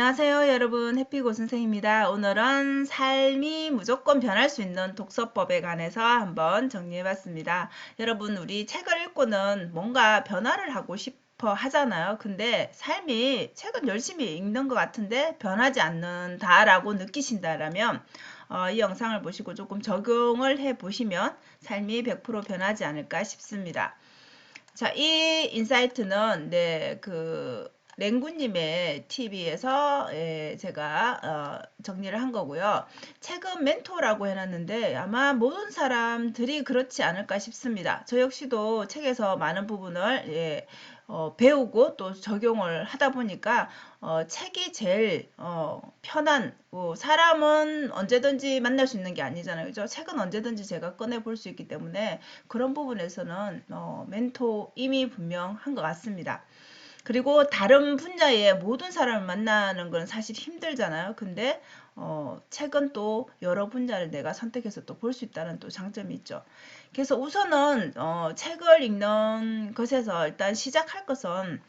안녕하세요 여러분, 해피고 선생입니다. 오늘은 삶이 무조건 변할 수 있는 독서법에 관해서 한번 정리해봤습니다. 여러분, 우리 책을 읽고는 뭔가 변화를 하고 싶어 하잖아요. 근데 삶이 책은 열심히 읽는 것 같은데 변하지 않는다라고 느끼신다라면 이 영상을 보시고 조금 적용을 해보시면 삶이 100% 변하지 않을까 싶습니다. 자, 이 인사이트는 랭구님의 TV에서 제가 정리를 한 거고요. 책은 멘토라고 해놨는데 아마 모든 사람들이 그렇지 않을까 싶습니다. 저 역시도 책에서 많은 부분을 배우고 또 적용을 하다 보니까 책이 제일 편한, 사람은 언제든지 만날 수 있는 게 아니잖아요. 그죠? 책은 언제든지 제가 꺼내 볼 수 있기 때문에 그런 부분에서는 멘토임이 분명한 것 같습니다. 그리고 다른 분야의 모든 사람을 만나는 건 사실 힘들잖아요. 근데 책은 또 여러 분야를 내가 선택해서 또 볼 수 있다는 또 장점이 있죠. 그래서 우선은 책을 읽는 것에서 일단 시작할 것은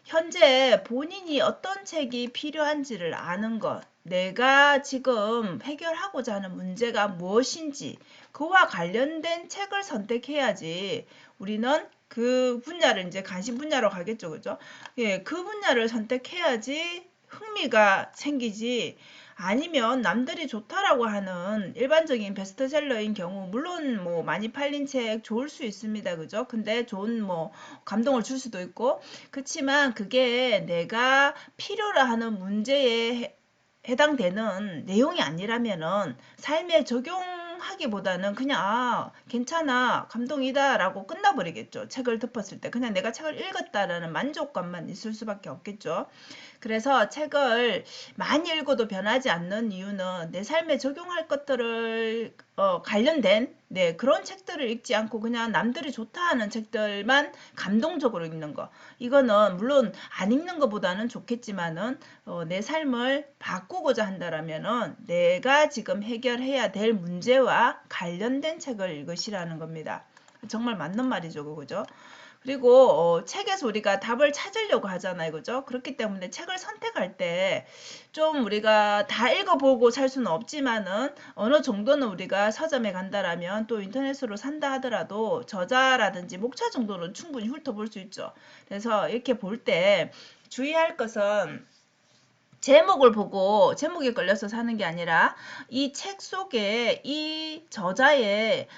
현재 본인이 어떤 책이 필요한지를 아는 것, 내가 지금 해결하고자 하는 문제가 무엇인지 그와 관련된 책을 선택해야지 우리는 그 분야를 이제 관심 분야로 가겠죠. 그죠? 예, 그 분야를 선택해야지 흥미가 생기지, 아니면 남들이 좋다라고 하는 일반적인 베스트셀러인 경우 물론 뭐 많이 팔린 책 좋을 수 있습니다. 그죠? 근데 좋은 뭐 감동을 줄 수도 있고, 그렇지만 그게 내가 필요로 하는 문제에 해당되는 내용이 아니라면은 삶에 적용하기보다는 그냥 괜찮아, 감동이다 라고 끝나버리겠죠. 책을 덮었을 때 그냥 내가 책을 읽었다라는 만족감만 있을 수밖에 없겠죠. 그래서 책을 많이 읽어도 변하지 않는 이유는 내 삶에 적용할 것들을 관련된 그런 책들을 읽지 않고 그냥 남들이 좋다 하는 책들만 감동적으로 읽는 거. 이거는 물론 안 읽는 것보다는 좋겠지만은 내 삶을 바꾸고자 한다라면은 내가 지금 해결해야 될 문제와 관련된 책을 읽으시라는 겁니다. 정말 맞는 말이죠, 그죠? 그리고 책에서 우리가 답을 찾으려고 하잖아요. 그죠? 그렇기 때문에 책을 선택할 때 좀 우리가 다 읽어보고 살 수는 없지만은 어느 정도는 우리가 서점에 간다라면 또 인터넷으로 산다 하더라도 저자라든지 목차 정도는 충분히 훑어볼 수 있죠. 그래서 이렇게 볼 때 주의할 것은 제목을 보고 제목에 걸려서 사는 게 아니라 이 책 속에 이 저자의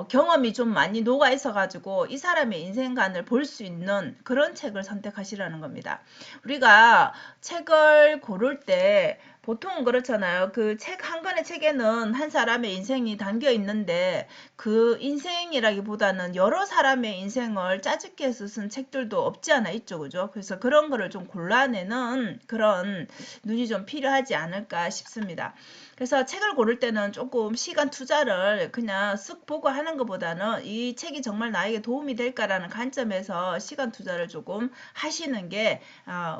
경험이 좀 많이 녹아 있어 가지고 이 사람의 인생관을 볼 수 있는 그런 책을 선택하시라는 겁니다. 우리가 책을 고를 때 보통은 그렇잖아요. 그 책 한 권의 책에는 한 사람의 인생이 담겨 있는데 그 인생이라기보다는 여러 사람의 인생을 짜집게 해서 쓴 책들도 없지 않아 있죠. 그죠? 그래서 그런 거를 좀 골라내는 그런 눈이 좀 필요하지 않을까 싶습니다. 그래서 책을 고를 때는 조금 시간 투자를 그냥 쓱 보고 하는 것보다는 이 책이 정말 나에게 도움이 될까라는 관점에서 시간 투자를 조금 하시는 게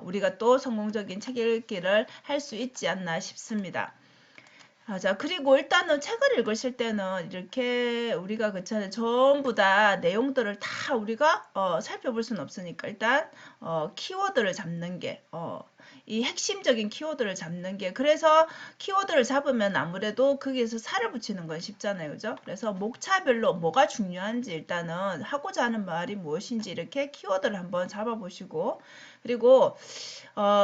우리가 또 성공적인 책 읽기를 할 수 있지 않나 싶습니다. 자, 그리고 일단은 책을 읽으실 때는 이렇게 우리가 그렇잖아요. 전부 다 내용들을 다 우리가 살펴볼 수는 없으니까 일단 키워드를 잡는 게 이 핵심적인 키워드를 잡는 게, 그래서 키워드를 잡으면 아무래도 거기에서 살을 붙이는 건 쉽잖아요. 그죠? 그래서 목차별로 뭐가 중요한지 일단은 하고자 하는 말이 무엇인지 이렇게 키워드를 한번 잡아보시고, 그리고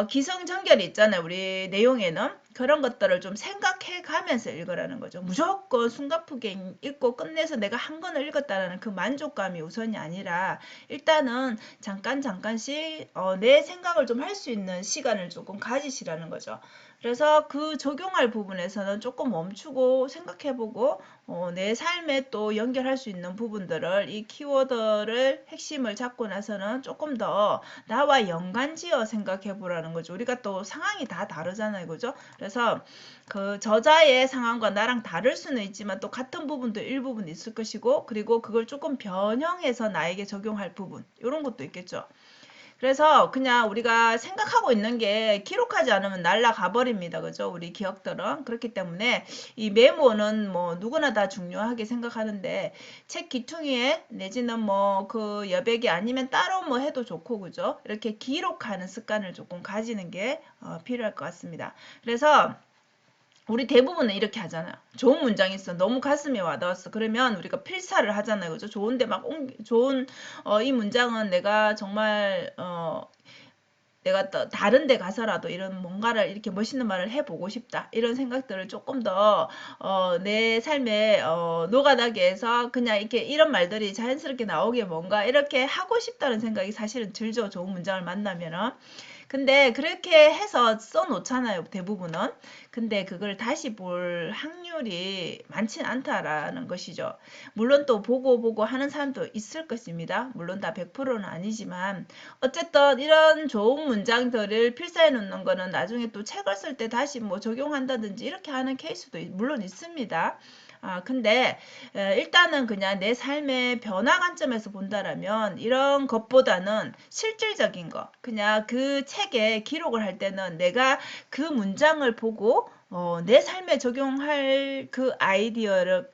기성전결이 있잖아요. 우리 내용에는. 그런 것들을 좀 생각해 가면서 읽으라는 거죠. 무조건 숨가쁘게 읽고 끝내서 내가 한 권을 읽었다는 그 만족감이 우선이 아니라 일단은 잠깐씩 내 생각을 좀 할 수 있는 시간을 조금 가지시라는 거죠. 그래서 그 적용할 부분에서는 조금 멈추고 생각해보고 내 삶에 또 연결할 수 있는 부분들을 이 키워드를 핵심을 잡고 나서는 조금 더 나와 연관지어 생각해 보라는 거죠. 우리가 또 상황이 다 다르잖아요. 그죠? 그래서 그 저자의 상황과 나랑 다를 수는 있지만 또 같은 부분도 일부분 있을 것이고, 그리고 그걸 조금 변형해서 나에게 적용할 부분 이런 것도 있겠죠. 그래서 그냥 우리가 생각하고 있는 게 기록하지 않으면 날아가 버립니다. 그죠? 우리 기억들은. 그렇기 때문에 이 메모는 뭐 누구나 다 중요하게 생각하는데 책 귀퉁이에 내지는 뭐 그 여백이 아니면 따로 뭐 해도 좋고 그죠? 이렇게 기록하는 습관을 조금 가지는 게 필요할 것 같습니다. 그래서 우리 대부분은 이렇게 하잖아요. 좋은 문장이 있어. 너무 가슴에 와닿았어. 그러면 우리가 필사를 하잖아요. 그죠? 좋은데 막 좋은 이 문장은 내가 정말 내가 또 다른 데 가서라도 이런 뭔가를 이렇게 멋있는 말을 해보고 싶다. 이런 생각들을 조금 더, 내 삶에, 녹아나게 해서 그냥 이렇게 이런 말들이 자연스럽게 나오게 뭔가 이렇게 하고 싶다는 생각이 사실은 들죠. 좋은 문장을 만나면은. 근데 그렇게 해서 써놓잖아요, 대부분은. 근데 그걸 다시 볼 확률이 많진 않다라는 것이죠. 물론 또 보고 하는 사람도 있을 것입니다. 물론 다 100%는 아니지만 어쨌든 이런 좋은 문장들을 필사해 놓는 거는 나중에 또 책을 쓸 때 다시 뭐 적용한다든지 이렇게 하는 케이스도 물론 있습니다. 근데 일단은 그냥 내 삶의 변화 관점에서 본다라면 이런 것보다는 실질적인 거, 그냥 그 책에 기록을 할 때는 내가 그 문장을 보고 내 삶에 적용할 그 아이디어를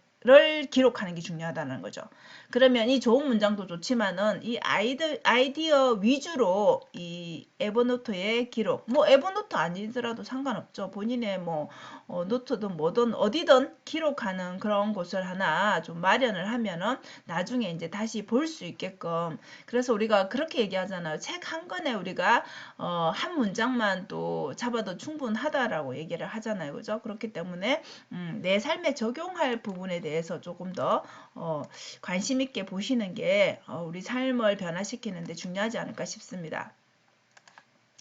기록하는 게 중요하다는 거죠. 그러면 이 좋은 문장도 좋지만은 이 아이디어 위주로 이 에버노트의 기록, 뭐 에버노트 아니더라도 상관없죠. 본인의 뭐 노트든 뭐든 어디든 기록하는 그런 곳을 하나 좀 마련을 하면은 나중에 이제 다시 볼 수 있게끔. 그래서 우리가 그렇게 얘기하잖아요. 책 한 권에 우리가 한 문장만 또 잡아도 충분하다라고 얘기를 하잖아요. 그죠? 그렇기 때문에 내 삶에 적용할 부분에 대해서 조금 더 관심 있게 보시는 게 우리 삶을 변화시키는 데 중요하지 않을까 싶습니다.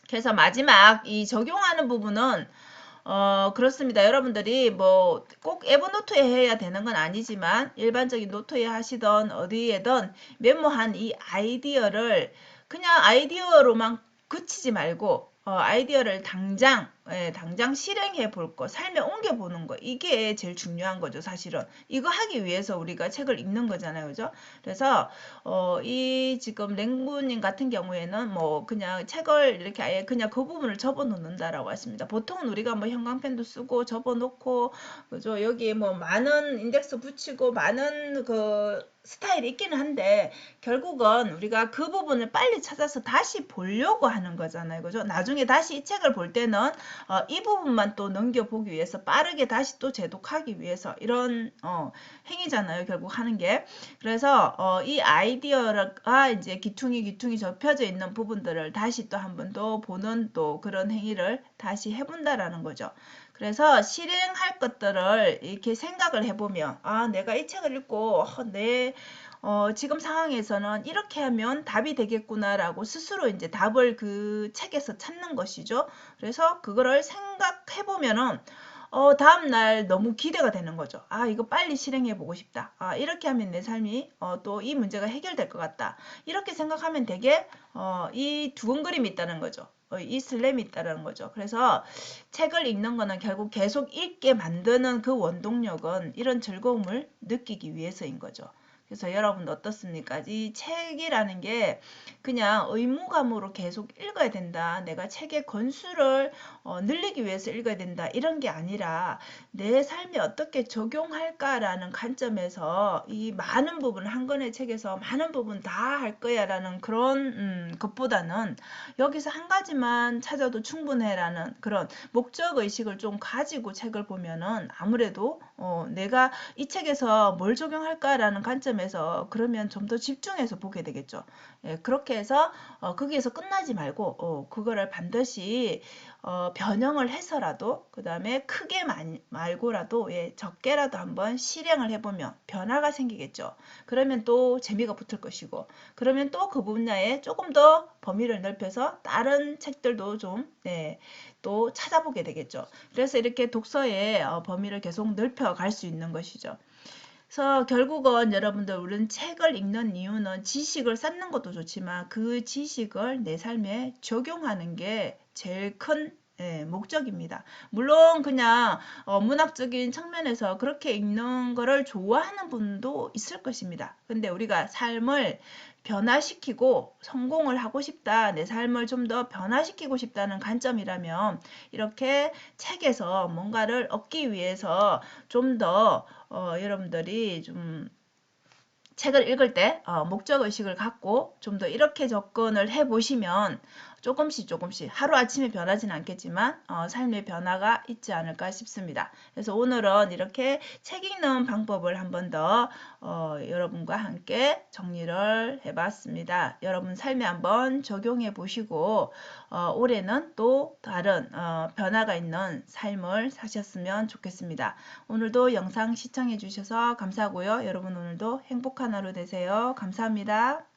그래서 마지막 이 적용하는 부분은 그렇습니다. 여러분들이 뭐 꼭 에버노트에 해야 되는 건 아니지만 일반적인 노트에 하시던 어디에든 메모한 이 아이디어를 그냥 아이디어로만 그치지 말고 아이디어를 당장 실행해 볼 거, 삶에 옮겨 보는 거, 이게 제일 중요한 거죠, 사실은. 이거 하기 위해서 우리가 책을 읽는 거잖아요, 그죠? 그래서 이 지금 랭구님 같은 경우에는 뭐 그냥 책을 이렇게 아예 그냥 그 부분을 접어 놓는다라고 했습니다. 보통은 우리가 뭐 형광펜도 쓰고 접어 놓고 그죠? 여기 뭐 많은 인덱스 붙이고 많은 그 스타일이 있기는 한데 결국은 우리가 그 부분을 빨리 찾아서 다시 보려고 하는 거잖아요. 그죠? 나중에 다시 이 책을 볼 때는 이 부분만 또 넘겨보기 위해서 빠르게 다시 또 제독하기 위해서 이런 행위잖아요. 결국 하는 게. 그래서 이 아이디어가 이제 기퉁이 접혀져 있는 부분들을 다시 또 한 번 더 보는 또 그런 행위를 다시 해본다라는 거죠. 그래서 실행할 것들을 이렇게 생각을 해보면 내가 이 책을 읽고 지금 상황에서는 이렇게 하면 답이 되겠구나라고 스스로 이제 답을 그 책에서 찾는 것이죠. 그래서 그거를 생각해보면은 다음날 너무 기대가 되는 거죠. 이거 빨리 실행해보고 싶다. 이렇게 하면 내 삶이 또 이 문제가 해결될 것 같다. 이렇게 생각하면 되게 이 두근거림이 있다는 거죠. 이 슬램이 있다는 거죠. 그래서 책을 읽는 거는 결국 계속 읽게 만드는 그 원동력은 이런 즐거움을 느끼기 위해서인 거죠. 그래서 여러분 어떻습니까? 이 책이라는 게 그냥 의무감으로 계속 읽어야 된다. 내가 책의 권수를 늘리기 위해서 읽어야 된다. 이런 게 아니라 내 삶에 어떻게 적용할까라는 관점에서 이 많은 부분, 한 권의 책에서 많은 부분 다 할 거야라는 그런 것보다는 여기서 한 가지만 찾아도 충분해라는 그런 목적 의식을 좀 가지고 책을 보면은 아무래도 내가 이 책에서 뭘 적용할까라는 관점에서 그러면 좀 더 집중해서 보게 되겠죠. 예, 그렇게 해서 거기에서 끝나지 말고 그거를 반드시 변형을 해서라도 그 다음에 크게 말고라도 적게라도 한번 실행을 해보면 변화가 생기겠죠. 그러면 또 재미가 붙을 것이고 그러면 또 그 분야에 조금 더 범위를 넓혀서 다른 책들도 좀 또 찾아보게 되겠죠. 그래서 이렇게 독서의 범위를 계속 넓혀갈 수 있는 것이죠. 그래서 결국은 여러분들 우리는 책을 읽는 이유는 지식을 쌓는 것도 좋지만 그 지식을 내 삶에 적용하는 게 제일 큰 목적입니다. 물론 그냥 문학적인 측면에서 그렇게 읽는 거를 좋아하는 분도 있을 것입니다. 근데 우리가 삶을 변화시키고 성공을 하고 싶다, 내 삶을 좀 더 변화시키고 싶다는 관점이라면 이렇게 책에서 뭔가를 얻기 위해서 좀 더 여러분들이 좀 책을 읽을 때 목적의식을 갖고 좀 더 이렇게 접근을 해보시면 조금씩 하루아침에 변하지는 않겠지만 삶의 변화가 있지 않을까 싶습니다. 그래서 오늘은 이렇게 책 읽는 방법을 한번 더 여러분과 함께 정리를 해봤습니다. 여러분 삶에 한번 적용해 보시고 올해는 또 다른 변화가 있는 삶을 사셨으면 좋겠습니다. 오늘도 영상 시청해 주셔서 감사하고요. 여러분 오늘도 행복한 하루 되세요. 감사합니다.